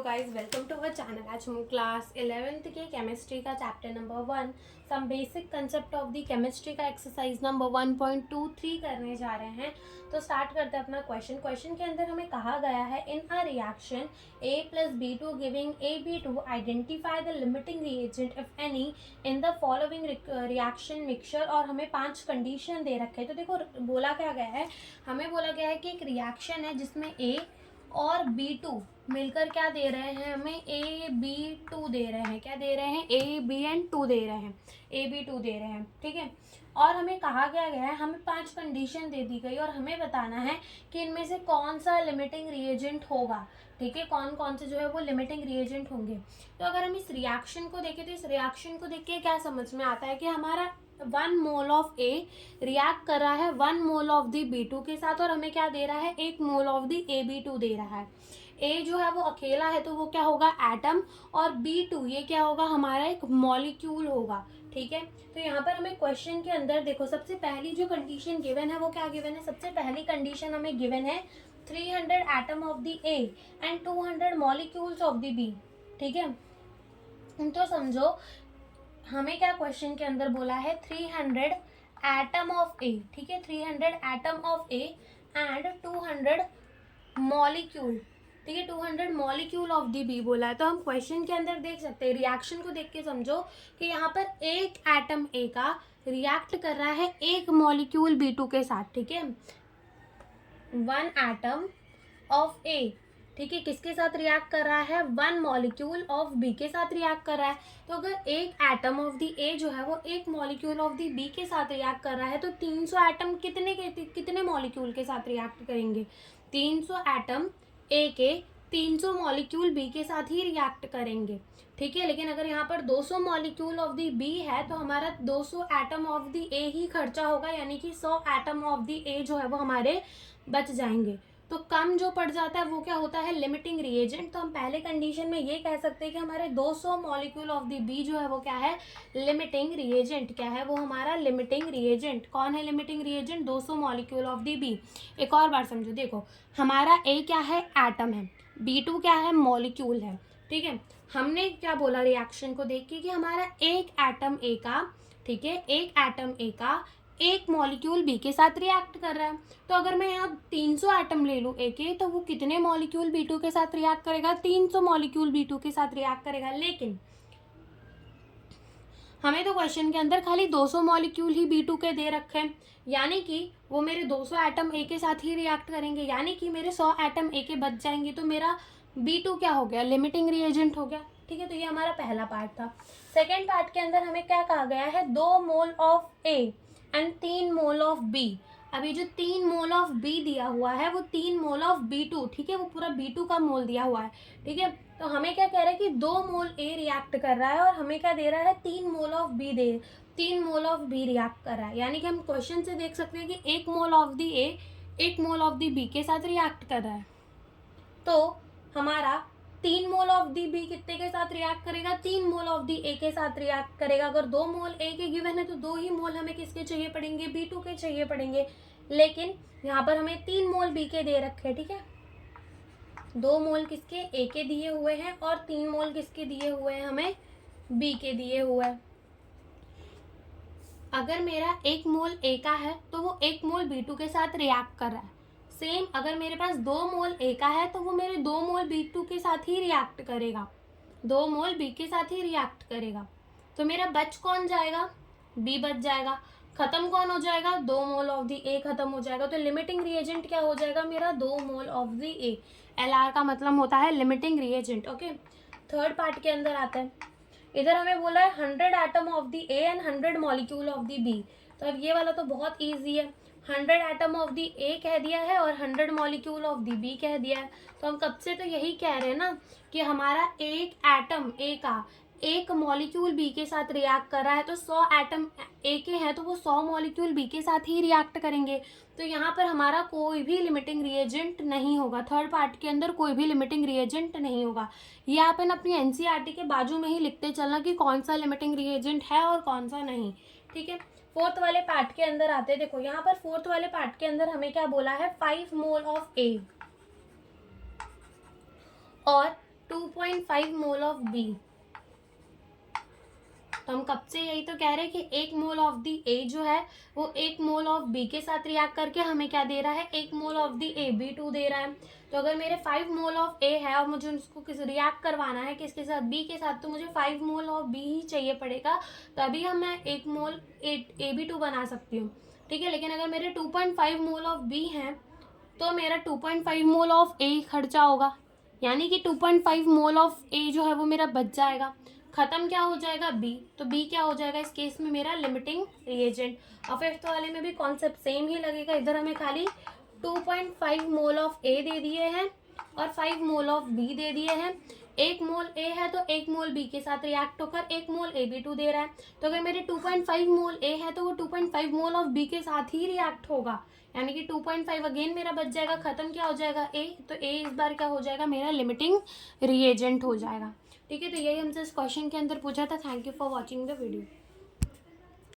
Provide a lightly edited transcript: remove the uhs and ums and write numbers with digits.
Guys welcome to our channel. आज हम class 11th के केमिस्ट्री का chapter number 1 some basic concept of the chemistry का exercise number 1.23 करने जा रहे हैं। तो स्टार्ट करते हैं अपना क्वेश्चन के अंदर हमें कहा गया है in a reaction A plus B2 giving AB2 identify the limiting reagent if any in the following reaction mixture. और हमें 5 कंडीशन दे रखे हैं। तो देखो बोला क्या गया है, हमें बोला गया है कि एक रिएक्शन है जिसमें A और B2 मिलकर क्या दे रहे हैं, हमें AB2 दे रहे हैं। क्या दे रहे हैं? AB2 दे रहे हैं, AB2 दे रहे हैं, ठीक है। और हमें कहा गया है, हमें 5 कंडीशन दे दी गई और हमें बताना है कि इनमें से कौन सा लिमिटिंग रिएजेंट होगा, ठीक है। कौन कौन से जो है वो लिमिटिंग रिएजेंट होंगे। तो अगर हम इस रिएक्शन को देखें तो इस रिएक्शन को देख के क्या समझ में आता है कि हमारा 1 मोल ऑफ A रिएक्ट कर रहा है 1 मोल ऑफ दी B2 के साथ, और हमें क्या दे रहा है, 1 मोल ऑफ दी AB2 दे रहा है। A जो है वो अकेला है तो वो क्या होगा, एटम, और B2 ये क्या होगा, हमारा एक मॉलिक्यूल होगा, ठीक है। तो यहाँ पर हमें क्वेश्चन के अंदर देखो, सबसे पहली जो कंडीशन गिवन है वो क्या गिवन है, सबसे पहली कंडीशन हमें गिवन है 300 atom of the A and 200 molecules of the B, ठीक है। तो समझो हमें क्या क्वेश्चन के अंदर बोला है, 300 एटम ऑफ A, ठीक है, 300 atom of A and 200 molecule, ठीक है, 200 मॉलिक्यूल ऑफ दी बी बोला है। तो हम क्वेश्चन के अंदर देख सकते हैं, रिएक्शन को देख के समझो कि यहाँ पर एक एटम ए का रिएक्ट कर रहा है एक मॉलिक्यूल B2 के साथ, ठीक है। 1 एटम ऑफ ए, ठीक है, किसके साथ रिएक्ट कर रहा है, 1 मॉलिक्यूल ऑफ बी के साथ रिएक्ट कर रहा है। तो अगर एक एटम ऑफ दी ए जो है वो एक मॉलिक्यूल ऑफ दी बी के साथ रिएक्ट कर रहा है तो 300 एटम कितने मॉलिक्यूल के साथ रिएक्ट करेंगे, 300 एटम ए के 300 मॉलिक्यूल बी के साथ ही रिएक्ट करेंगे, ठीक है। लेकिन अगर यहाँ पर 200 मॉलिक्यूल ऑफ दी बी है तो हमारा 200 एटम ऑफ दी ए ही खर्चा होगा, यानी कि 100 एटम ऑफ दी ए जो है वो हमारे बच जाएंगे। तो कम जो पड़ जाता है वो क्या होता है, लिमिटिंग रिएजेंट। तो हम पहले कंडीशन में ये कह सकते हैं कि हमारे 200 मॉलिक्यूल ऑफ द बी जो है वो क्या है, लिमिटिंग रिएजेंट। क्या है वो हमारा लिमिटिंग रिएजेंट। कौन है limiting reagent, 200 molecule of the B. एक और बार समझो, देखो हमारा ए क्या है, एटम है, B2 क्या है, मॉलिक्यूल है, ठीक है। हमने क्या बोला रिएक्शन को देख के कि हमारा एक एटम ए का, ठीक है, एक एटम ए का एक मॉलिक्यूल बी के साथ रिएक्ट कर रहा है। तो अगर मैं यहाँ 300 एटम ले लूँ ए के, तो वो कितने मॉलिक्यूल B2 के साथ रिएक्ट करेगा, 300 मॉलिक्यूल B2 के साथ रिएक्ट करेगा। लेकिन हमें तो क्वेश्चन के अंदर खाली 200 मॉलिक्यूल ही B2 के दे रखे हैं, यानी कि वो मेरे 200 एटम ए के साथ ही रिएक्ट करेंगे, यानी कि मेरे 100 एटम ए के बच जाएंगे। तो मेरा B2 क्या हो गया, लिमिटिंग रिएजेंट हो गया, ठीक है। तो ये हमारा पहला पार्ट था। सेकेंड पार्ट के अंदर हमें क्या कहा गया है, 2 mole of A and 3 mole of B. अभी जो 3 मोल ऑफ बी दिया हुआ है वो 3 मोल ऑफ B2, ठीक है, वो पूरा B2 का मोल दिया हुआ है, ठीक है। तो हमें क्या कह रहा है कि 2 मोल ए रिएक्ट कर रहा है और हमें क्या दे रहा है, 3 मोल ऑफ बी दे, 3 मोल ऑफ बी रिएक्ट कर रहा है। यानी कि हम क्वेश्चन से देख सकते हैं कि 1 mole of the A 1 mole of the B के साथ रिएक्ट कर रहा है। तो हमारा 3 मोल ऑफ दी बी कितने के साथ रिएक्ट करेगा, 3 मोल ऑफ दी ए के साथ रिएक्ट करेगा। अगर 2 मोल ए के गिवन है तो 2 ही मोल हमें किसके चाहिए पड़ेंगे, B2 के चाहिए पड़ेंगे। लेकिन यहाँ पर हमें 3 मोल बी के दे रखे, ठीक है। 2 मोल किसके, ए के दिए हुए हैं और 3 मोल किसके दिए हुए हैं, हमें बी के दिए हुए हैं। अगर मेरा 1 मोल ए का है तो वो 1 मोल B2 के साथ रिएक्ट कर रहा है। सेम अगर मेरे पास 2 मोल ए का है तो वो मेरे 2 मोल B2 के साथ ही रिएक्ट करेगा, 2 मोल बी के साथ ही रिएक्ट करेगा। तो मेरा बच कौन जाएगा, बी बच जाएगा। खत्म कौन हो जाएगा, 2 मोल ऑफ दी ए खत्म हो जाएगा। तो लिमिटिंग रिएजेंट क्या हो जाएगा मेरा, 2 mole of the A. LR का मतलब होता है limiting reagent, okay. Third part के अंदर आता है, इधर हमें बोला है 100 atom of the A and 100 molecule of the B. तो अब ये वाला तो बहुत ईजी है, 100 एटम ऑफ दी ए कह दिया है और 100 मॉलिक्यूल ऑफ दी बी कह दिया है। तो हम कब से तो यही कह रहे हैं ना कि हमारा एक एटम ए का एक मॉलिक्यूल बी के साथ रिएक्ट कर रहा है, तो 100 एटम ए के हैं तो वो 100 मॉलिक्यूल बी के साथ ही रिएक्ट करेंगे। तो यहाँ पर हमारा कोई भी लिमिटिंग रिएजेंट नहीं होगा, थर्ड पार्ट के अंदर कोई भी लिमिटिंग रिएजेंट नहीं होगा। ये अपन अपनी NCERT के बाजू में ही लिखते चलना कि कौन सा लिमिटिंग रिएजेंट है और कौन सा नहीं, ठीक है। फोर्थ वाले पार्ट के अंदर आते हैं, देखो यहाँ पर फोर्थ वाले पार्ट के अंदर हमें क्या बोला है, 5 मोल ऑफ ए और 2.5 मोल ऑफ बी, तो हम कब से यही तो कह रहे हैं कि 1 मोल ऑफ दी ए जो है वो 1 मोल ऑफ बी के साथ रिएक्ट करके हमें क्या दे रहा है, 1 mole of the A B2 दे रहा है। तो अगर मेरे 5 मोल ऑफ ए है और मुझे उसको किस रिएक्ट करवाना है किसके साथ, बी के साथ, तो मुझे 5 मोल ऑफ बी ही चाहिए पड़ेगा, तभी हम मैं 1 मोल AB2 बना सकती हूँ, ठीक है। लेकिन अगर मेरे 2.5 मोल ऑफ बी हैं तो मेरा 2.5 मोल ऑफ ए खर्चा होगा, यानी कि 2.5 मोल ऑफ ए जो है वो मेरा बच जाएगा। खत्म क्या हो जाएगा, बी, तो बी क्या हो जाएगा इस केस में, मेरा लिमिटिंग रिएजेंट। और फिफ्थ वाले में भी कॉन्सेप्ट सेम ही लगेगा, इधर हमें खाली 2.5 मोल ऑफ ए दे दिए हैं और 5 मोल ऑफ बी दे दिए हैं। 1 मोल ए है तो 1 मोल बी के साथ रिएक्ट होकर 1 मोल AB2 दे रहा है। तो अगर मेरे 2.5 मोल ए है तो वो 2.5 मोल ऑफ बी के साथ ही रिएक्ट होगा, यानी कि 2.5 अगेन मेरा बच जाएगा। खत्म क्या हो जाएगा, ए, तो ए इस बार क्या हो जाएगा, मेरा लिमिटिंग रिएजेंट हो जाएगा, ठीक है। तो यही हमसे इस क्वेश्चन के अंदर पूछा था। Thank you for watching the video.